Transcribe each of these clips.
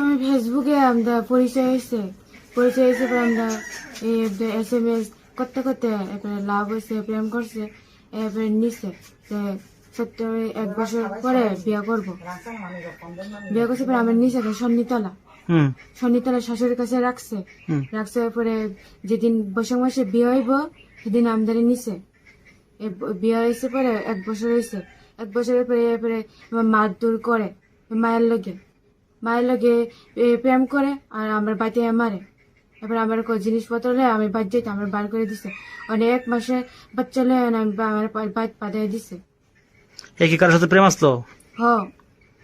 আমি ফেসবুকে আমরা পরিচয় হয়েছে পরে আমরা SMS করতে করতে এরপরে লাভ হয়েছে, প্রেম করছে, এরপরে নিছে যে সত্য 1 বছর পরে বিয়ে করবো। বিয়ে করছে পরে আমার নিচে সন্নিতলা শাশুড়ির কাছে রাখছে পরে যেদিন বৈশাখ মাসে বিয়ে হইব সেদিন আমদানি নিছে। বিয়ে হয়েছে পরে 1 বছর হয়েছে। 1 বছরের পরে এরপরে মারধর করে, মায়ের লগে প্রেম করে আর আমার বাড়িতে মারে। এবার আমার জিনিসপত্র আমি বাদ যেতে আমার বার করে দিছে। 1 মাসে বাচ্চা লয়ে আমার বাদ পাঠিয়ে দিছে। কি কারোর সাথে প্রেম আসলো?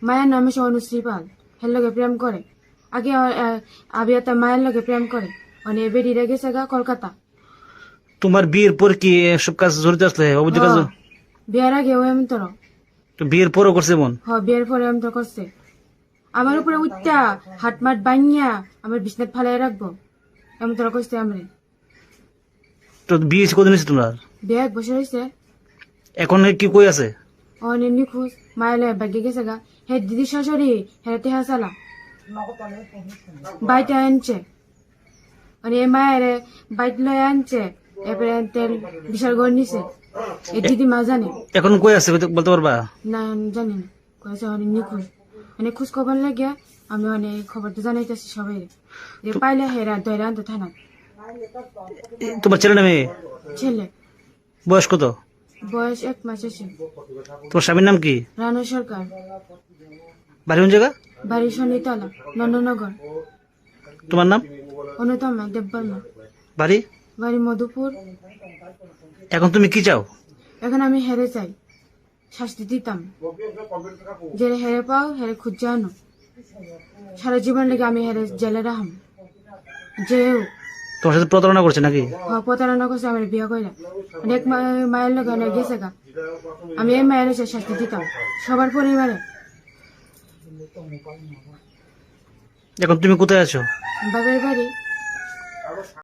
মায়ের নাম হচ্ছে অনুশ্রী পাল। হের লগে প্রেম করে। আগে আবিয়াতা মায়ের লগে প্রেম করে। বেরিয়ে গেছে গা কলকাতা। তোমার বিয়ের পর কি সব কাজ জড়িত আসলে? বিয়ের আগে ও এমন তোর বিয়ের পরও করছে মন? বিয়ের পরে এমন তো করছে। আমার উপরে উঠটা হাট মাট বানিয়া আমার বিছনাত ফালাই রাখবো এমন তোরা করছে। আমরে তো বিয়ে কদিন হয়েছে তোমার? বিয়ে 1 বছর হয়েছে। এখন কি কই আছে? নিখোঁজ। মায়ের বাগে গেছে গা। হে দিদি শাশুড়ি হেরাতে হাসালা বাইতে আনছে। মায়ের বাইক লয়ে আনছে। এরপরে তেল বিশাল গড় নিছে। দিদি মা জানে। এখন কই আছে বলতে পারবা? না জানি না কয়েছে। নিখোঁজ খোঁজ খবর লাগে আমি খবর তো জানাইতেছি সবাই পাইলে হেরা দয়রা আনতে থানা। তোমার ছেলে না মেয়ে? ছেলে। বয়স কত? বয়স 1 মাস আছে। তোমার স্বামীর নাম কি? রানু সরকার। বাড়ি কোন জায়গা? বাড়ি শনিতলা, নন্দনগর। তোমার নাম? অনুতমা দেববর্মা। বাড়ি? বাড়ি মধুপুর। এখন তুমি কি চাও? এখন আমি হেরে চাই, শাস্তি দিতাম। যে হেরে পাও হেরে খুঁজে আনো। সারা জীবন লেগে আমি হেরে জেলে রাখাম। যেও তোমার সাথে প্রতারণা করছে নাকি? প্রতারণা করছে। আমার বিয়ে কইরা অনেক মায়ের লোক গেছে গা। আমি এই মায়ের শাস্তি দিতাম সবার পরিবারে। এখন তুমি কোথায় আছো? বাবার বাড়ি।